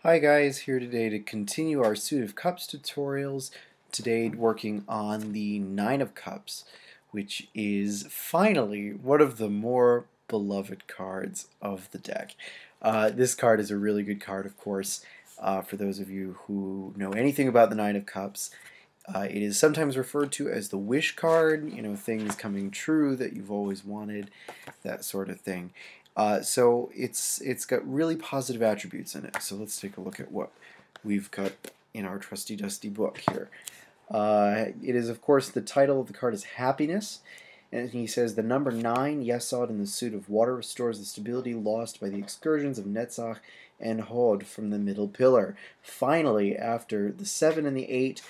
Hi guys, here today to continue our Suit of Cups tutorials. Today working on the Nine of Cups, which is finally one of the more beloved cards of the deck. This card is a really good card, of course, for those of you who know anything about the Nine of Cups. It is sometimes referred to as the wish card, things coming true that you've always wanted, that sort of thing. So it's got really positive attributes in it. So let's take a look at what we've got in our trusty dusty book here. It is, of course, the title of the card is Happiness. And he says the number 9, Yesod, in the Suit of Water restores the stability lost by the excursions of Netzach and Hod from the middle pillar. Finally, after the 7 and the 8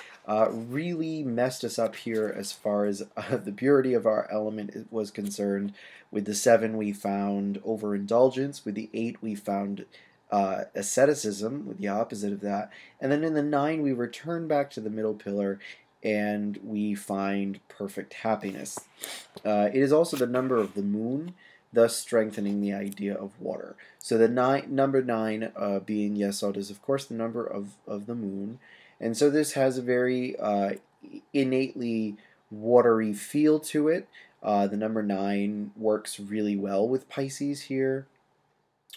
really messed us up here as far as the purity of our element was concerned. With the 7 we found overindulgence, with the 8 we found asceticism, with the opposite of that, and then in the 9 we return back to the middle pillar and we find perfect happiness. It is also the number of the moon, thus strengthening the idea of water. So the number 9 being Yesod is of course the number of the moon, and so this has a very innately watery feel to it. The number 9 works really well with Pisces here.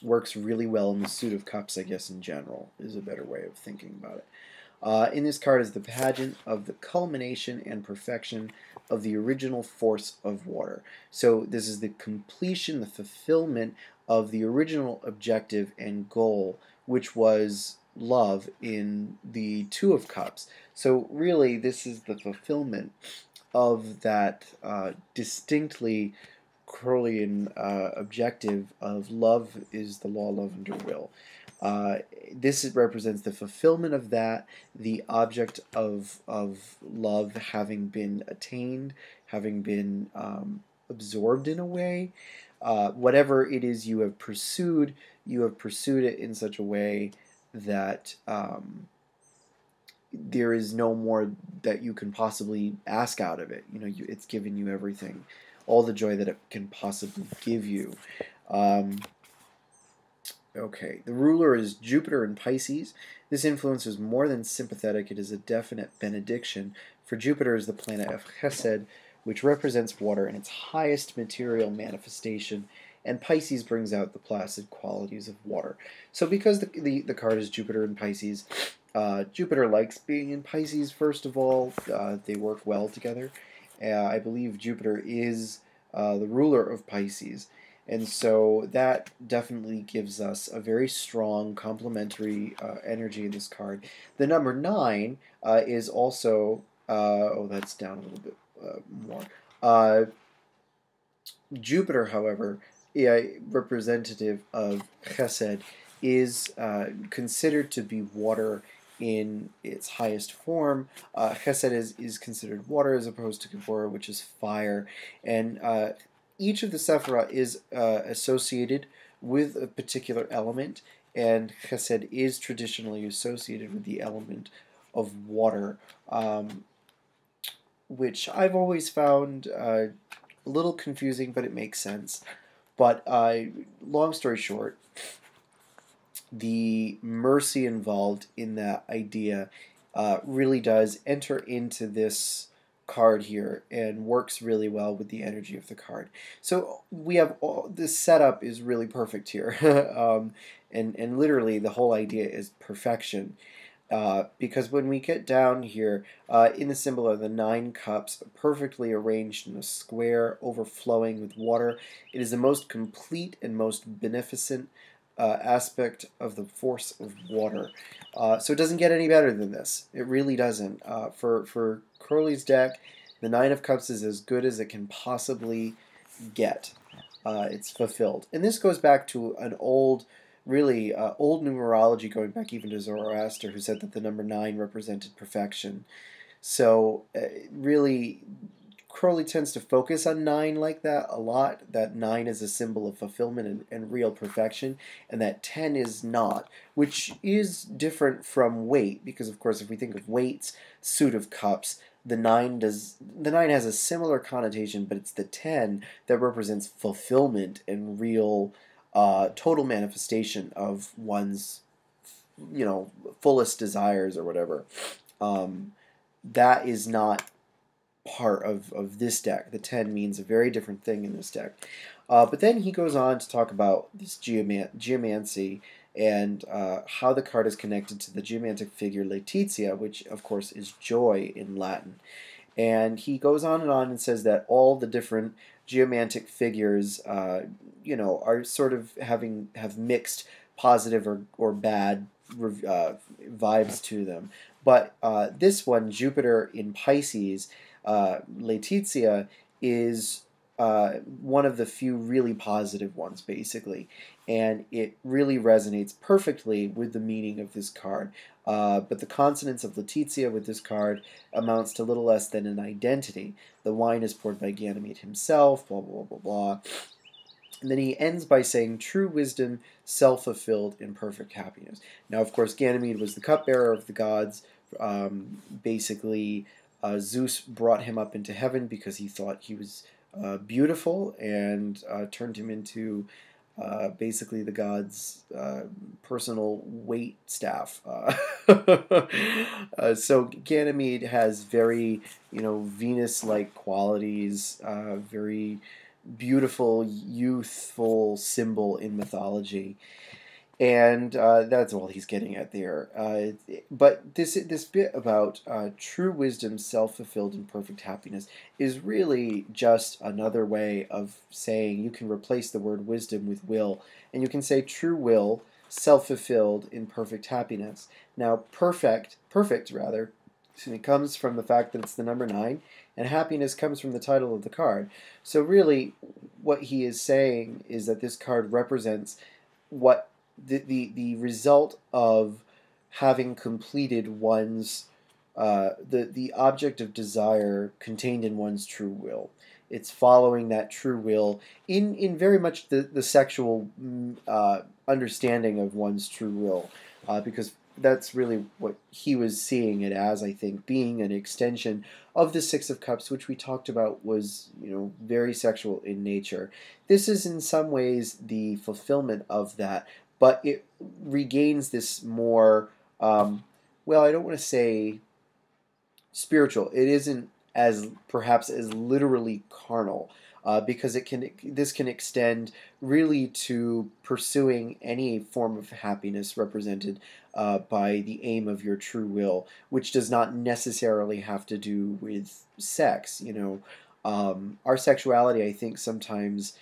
Works really well in the Suit of Cups, I guess, in general, is a better way of thinking about it. In this card is the pageant of the culmination and perfection of the original force of water. So this is the completion, the fulfillment of the original objective and goal, which was love in the Two of Cups. So really, this is the fulfillment of that distinctly Crowleyan objective of love is the law, love under will. This represents the fulfillment of that, the object of love having been attained, having been absorbed in a way. Whatever it is you have pursued it in such a way that there is no more that you can possibly ask out of it. It's given you everything, all the joy that it can possibly give you. Okay, the ruler is Jupiter in Pisces. This influence is more than sympathetic, it is a definite benediction, for Jupiter is the planet of Chesed, which represents water in its highest material manifestation, and Pisces brings out the placid qualities of water. So because the card is Jupiter in Pisces, Jupiter likes being in Pisces, first of all. They work well together. I believe Jupiter is the ruler of Pisces. And so that definitely gives us a very strong complementary energy in this card. The number 9 is also, oh, that's down a little bit more. Jupiter, however, representative of Chesed, is considered to be water in its highest form. Chesed is considered water as opposed to Gevurah, which is fire. And each of the Sephirah is associated with a particular element, and Chesed is traditionally associated with the element of water, which I've always found a little confusing, but it makes sense. But long story short, the mercy involved in that idea really does enter into this card here and works really well with the energy of the card. So we have this setup is really perfect here, and literally the whole idea is perfection. Because when we get down here, in the symbol of the 9 cups, perfectly arranged in a square, overflowing with water, it is the most complete and most beneficent aspect of the force of water. So it doesn't get any better than this. It really doesn't. For Crowley's deck, the 9 of Cups is as good as it can possibly get. It's fulfilled. And this goes back to an old old numerology, going back even to Zoroaster, who said that the number 9 represented perfection. So really, Crowley tends to focus on 9 like that a lot, that 9 is a symbol of fulfillment and real perfection, and that 10 is not, which is different from weight, because of course if we think of weights, Suit of Cups, the 9 has a similar connotation, but it's the 10 that represents fulfillment and real total manifestation of one's fullest desires or whatever. Um, that is not part of this deck. The 10 means a very different thing in this deck. But then he goes on to talk about this geomancy and how the card is connected to the geomantic figure Laetitia, which of course is joy in Latin. And he goes on and says that all the different geomantic figures, are sort of have mixed positive or bad vibes to them. But this one, Jupiter in Pisces, Laetitia, is one of the few really positive ones, basically. And it really resonates perfectly with the meaning of this card. But the consonance of Laetitia with this card amounts to little less than an identity. The wine is poured by Ganymede himself, blah, blah, blah, blah. And then he ends by saying, true wisdom, self-fulfilled in perfect happiness. Now, of course, Ganymede was the cupbearer of the gods. Basically, Zeus brought him up into heaven because he thought he was beautiful and turned him into basically the god's personal wait staff. So Ganymede has very, Venus-like qualities, very beautiful, youthful symbol in mythology. And that's all he's getting at there. But this bit about true wisdom, self-fulfilled, and perfect happiness is really just another way of saying you can replace the word wisdom with will, and you can say true will, self-fulfilled, in perfect happiness. Now, perfect rather, it comes from the fact that it's the number 9, and happiness comes from the title of the card. So really, what he is saying is that this card represents what the result of having completed one's the object of desire contained in one's true will. It's following that true will in very much the sexual understanding of one's true will, because that's really what he was seeing it as, I think, being an extension of the Six of Cups, which we talked about was, very sexual in nature. This is in some ways the fulfillment of that, but it regains this more, well, I don't want to say spiritual. It isn't as perhaps as literally carnal, because this can extend really to pursuing any form of happiness represented by the aim of your true will, which does not necessarily have to do with sex. Our sexuality, I think, sometimes,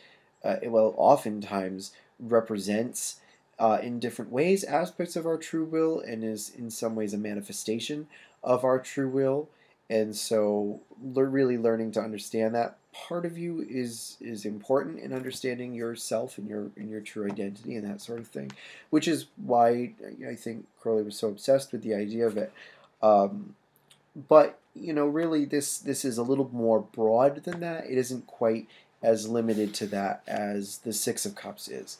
oftentimes represents in different ways aspects of our true will, and is in some ways a manifestation of our true will. And so really learning to understand that part of you is important in understanding yourself and your true identity and that sort of thing, which is why I think Crowley was so obsessed with the idea of it. But really this is a little more broad than that. It isn't quite as limited to that as the Six of Cups is.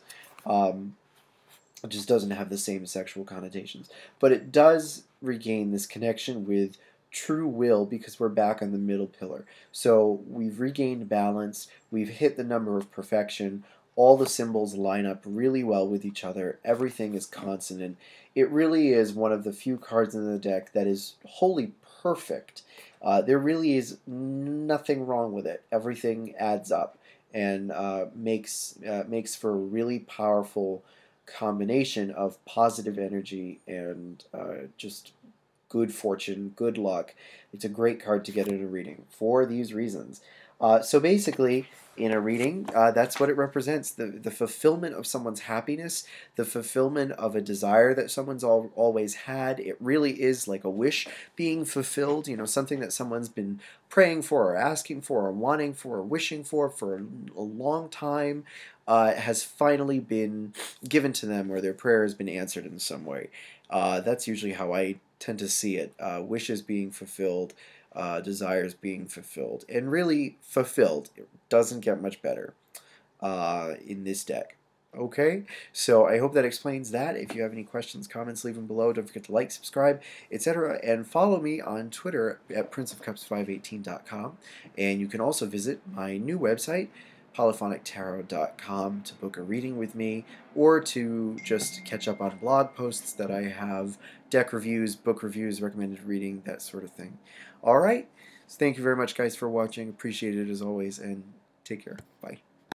It just doesn't have the same sexual connotations. But it does regain this connection with true will because we're back on the middle pillar. So we've regained balance, we've hit the number of perfection, all the symbols line up really well with each other, everything is consonant. It really is one of the few cards in the deck that is wholly perfect. There really is nothing wrong with it. Everything adds up and makes for a really powerful combination of positive energy and just good fortune, good luck. It's a great card to get in a reading for these reasons. So basically, in a reading, that's what it represents. The fulfillment of someone's happiness, the fulfillment of a desire that someone's always had. It really is like a wish being fulfilled, something that someone's been praying for or asking for or wanting for or wishing for a long time has finally been given to them, or their prayer has been answered in some way. That's usually how I tend to see it. Wishes being fulfilled, desires being fulfilled, and really fulfilled. It doesn't get much better in this deck. Okay, so I hope that explains that. If you have any questions, comments, leave them below. Don't forget to like, subscribe, etc. And follow me on Twitter at princeofcups518.com. And you can also visit my new website, polyphonictarot.com to book a reading with me, or to just catch up on blog posts that I have, deck reviews, book reviews, recommended reading, that sort of thing. Alright, so thank you very much guys for watching, appreciate it as always, and take care. Bye.